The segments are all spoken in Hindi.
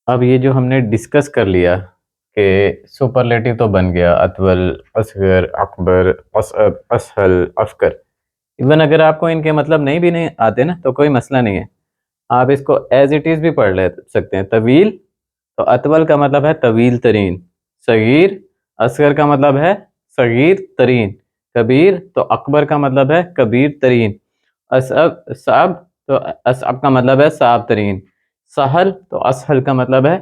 अब ये जो हमने डिस्कस कर लिया कि सुपरलेटिव तो बन गया, अतवल, असगर, अकबर, असअब, असहल, अफकर। इवन अगर आपको इनके मतलब नहीं भी आते ना तो कोई मसला नहीं है, आप इसको एज इट इज़ भी पढ़ ले सकते हैं। तवील तो अतवल का मतलब है तवील तरीन, सगीर असगर का मतलब है सगीर तरीन, कबीर तो अकबर का मतलब है कबीर तरीन, असअब साब तो असअब का मतलब है साब तरीन, सहल तो असहल का मतलब है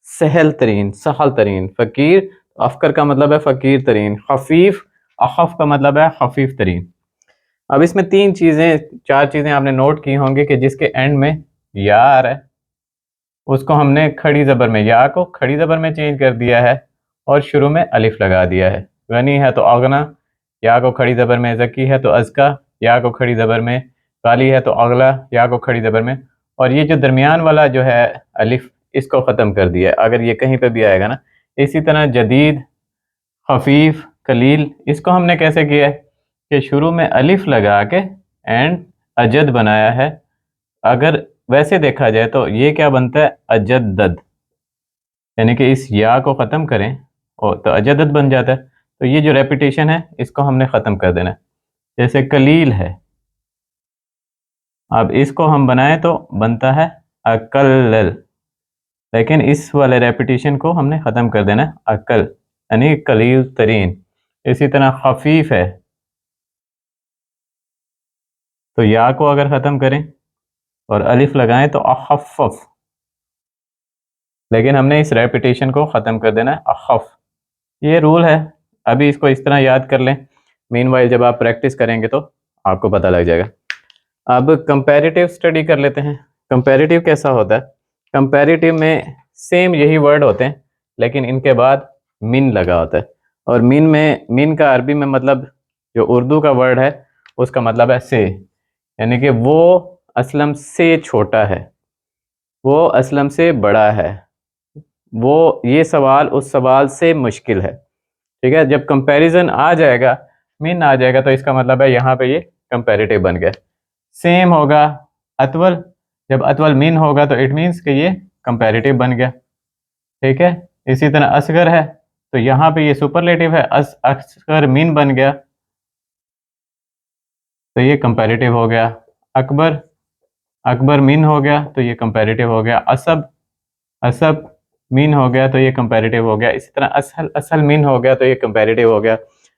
सहल तरीन, सहल तरीन, फ़कीर तो अफकर का मतलब है फ़कीर तरीन, खफीफ अखफ का मतलब है खफीफ तरीन। अब इसमें चार चीज़ें आपने नोट की होंगी कि जिसके एंड में या आ रहा है उसको हमने खड़ी ज़बर में, या को खड़ी ज़बर में चेंज कर दिया है और शुरू में अलिफ लगा दिया है। गनी है तो अगना, या को खड़ी ज़बर में, ज़की है तो अज़का, या को खड़ी ज़बर में, काली है तो अगला, या को खड़ी ज़बर में, और ये जो दरमियान वाला जो है अलिफ, इसको ख़त्म कर दिया है अगर ये कहीं पे भी आएगा ना। इसी तरह जदीद, खफीफ, कलील, इसको हमने कैसे किया है कि शुरू में अलिफ लगा के एंड अजद बनाया है। अगर वैसे देखा जाए तो ये क्या बनता है, अजद्दद, यानी कि इस या को ख़त्म करें और तो अजदद बन जाता है। तो ये जो रेपिटेशन है इसको हमने ख़त्म कर देना है। जैसे कलील है, अब इसको हम बनाएं तो बनता है अकल्लल, लेकिन इस वाले रेपिटेशन को हमने ख़त्म कर देना है, अकल यानी कलील तरीन। इसी तरह खफीफ है, तो या को अगर ख़त्म करें और अलिफ लगाएं तो अखफ़फ़, लेकिन हमने इस रेपिटेशन को ख़त्म कर देना है, अखफ़। ये रूल है, अभी इसको इस तरह याद कर लें। मीनवाइल जब आप प्रैक्टिस करेंगे तो आपको पता लग जाएगा। अब कंपैरेटिव स्टडी कर लेते हैं। कंपैरेटिव कैसा होता है? कंपैरेटिव में सेम यही वर्ड होते हैं लेकिन इनके बाद मिन लगा होता है, और मिन का अरबी में मतलब जो उर्दू का वर्ड है उसका मतलब है से, यानी कि वो असलम से छोटा है, वो असलम से बड़ा है, वो ये सवाल उस सवाल से मुश्किल है। ठीक है, जब कंपैरिजन आ जाएगा, मीन आ जाएगा, तो इसका मतलब है यहाँ पे ये कंपैरेटिव बन गया। सेम होगा अतवल, जब अतवल मीन होगा तो इट मीन्स कि ये कंपैरेटिव बन गया। ठीक है, इसी तरह असगर है तो यहाँ पे ये सुपरलेटिव है, असगर मीन बन गया तो ये कंपैरेटिव हो गया। अकबर, अकबर मीन हो गया तो ये कंपैरेटिव हो गया। असब, असब मीन हो गया तो ये कंपैरेटिव हो गया। इसी तरह असहल, असहल मीन हो गया तो ये कंपैरेटिव हो गया।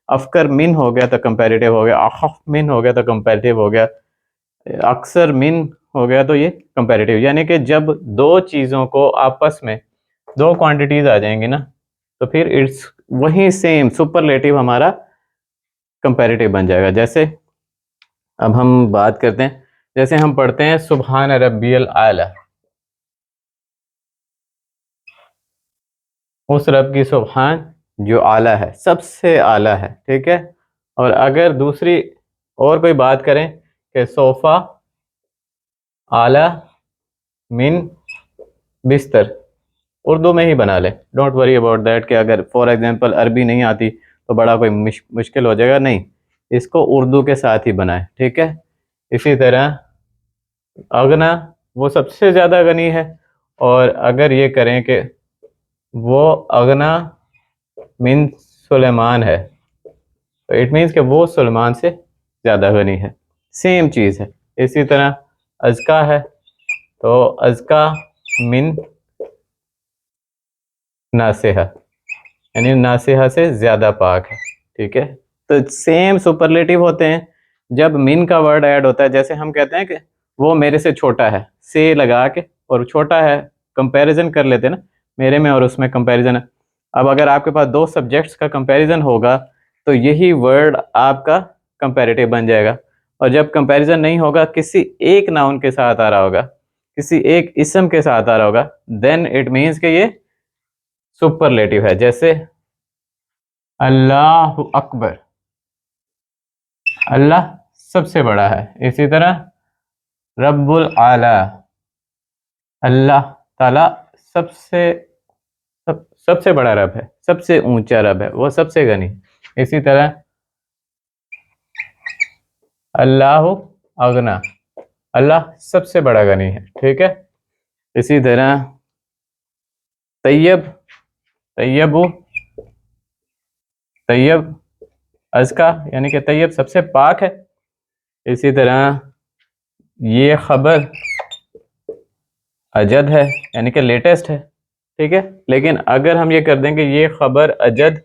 अफकर मीन हो गया तो कंपैरेटिव हो गया। अखफ मीन हो गया तो कंपैरेटिव हो गया। अक्सर मीन हो गया तो ये कंपैरेटिव। यानी कि जब दो चीज़ों को आपस में, दो क्वांटिटीज आ जाएंगी ना, तो फिर इट्स वही सेम सुपरलेटिव हमारा कंपैरेटिव बन जाएगा। जैसे अब हम बात करते हैं, जैसे हम पढ़ते हैं सुबहान रब्बियल आला, उस रब की सुबहान जो आला है, सबसे आला है। ठीक है, और अगर दूसरी और कोई बात करें कि सोफ़ा आला मिन बिस्तर, उर्दू में ही बना ले, डोंट वरी अबाउट दैट कि अगर फॉर एग्जांपल अरबी नहीं आती तो बड़ा कोई मुश्किल हो जाएगा, नहीं, इसको उर्दू के साथ ही बनाए। ठीक है, इसी तरह अगना, वो सबसे ज़्यादा गनी है, और अगर ये करें कि वो अगना मिन सुलेमान है तो इट मीन्स कि वो सुलेमान से ज़्यादा गनी है, सेम चीज़ है। इसी तरह अज़का है तो अज़का मिन नासिहा, यानी नासिहा से ज़्यादा पाक है। ठीक है, तो सेम सुपरलेटिव होते हैं जब मिन का वर्ड ऐड होता है। जैसे हम कहते हैं कि वो मेरे से छोटा है, से लगा के, और छोटा है, कंपैरिजन कर लेते हैं ना, मेरे में और उसमें कंपैरिजन है। अब अगर आपके पास दो सब्जेक्ट्स का कंपैरिजन होगा तो यही वर्ड आपका कंपैरेटिव बन जाएगा। और जब कंपैरिजन नहीं होगा, किसी एक नाउन के साथ आ रहा होगा, किसी एक इसम के साथ आ रहा होगा, देन इट मीन्स कि ये सुपरलेटिव है। जैसे अल्लाह अकबर, अल्लाह सबसे बड़ा है। इसी तरह रब्बुल आला, अल्लाह ताला सबसे सबसे बड़ा रब है, सबसे ऊंचा रब है, वो सबसे गनी। इसी तरह अल्लाह अगना, अल्लाह सबसे बड़ा गनी है। ठीक है, इसी तरह तैयब, तैयबु, तैयब अज़का, यानी कि तैयब सबसे पाक है। इसी तरह ये खबर अजद है, यानी कि लेटेस्ट है, ठीक है। लेकिन अगर हम ये कर देंगे ये खबर अजद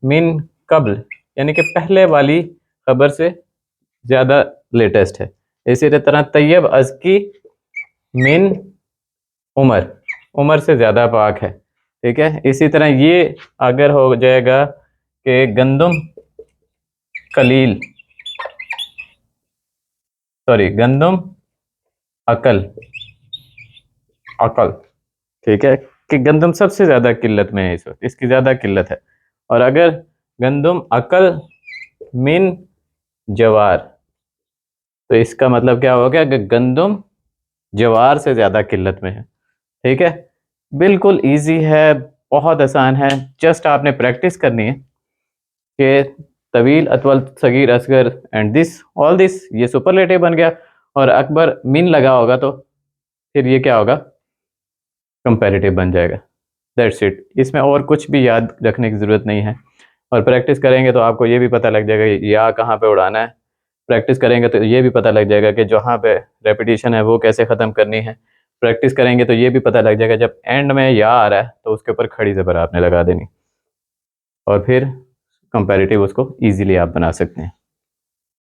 मिन कब्ल, यानी कि पहले वाली खबर से ज़्यादा लेटेस्ट है। इसी तरह तैयब अज़की मिन उमर, उमर से ज़्यादा पाक है, ठीक है। इसी तरह ये अगर हो जाएगा कि गंदम कलील, सॉरी गंदम अकल, अकल, ठीक है, कि गंदम सबसे ज़्यादा किल्लत में है इस वक्त, इसकी ज़्यादा किल्लत है। और अगर गंदम अकल मिन जवार, तो इसका मतलब क्या हो गया कि गंदम जवार से ज़्यादा किल्लत में है, ठीक है। बिल्कुल इजी है, बहुत आसान है, जस्ट आपने प्रैक्टिस करनी है कि तवील, अतवल, सगीर, असगर एंड दिस, ऑल दिस, ये सुपरलेटिव बन गया। और अकबर मिन लगा होगा तो फिर ये क्या होगा, कंपैरेटिव बन जाएगा। दैट्स इट, इसमें और कुछ भी याद रखने की ज़रूरत नहीं है। और प्रैक्टिस करेंगे तो आपको ये भी पता लग जाएगा या कहाँ पे उड़ाना है। प्रैक्टिस करेंगे तो ये भी पता लग जाएगा कि जहाँ पे रेपिटेशन है वो कैसे ख़त्म करनी है। प्रैक्टिस करेंगे तो ये भी पता लग जाएगा जब एंड में या आ रहा है तो उसके ऊपर खड़ी ज़बर आपने लगा देनी, और फिर कंपैरेटिव उसको ईजीली आप बना सकते हैं।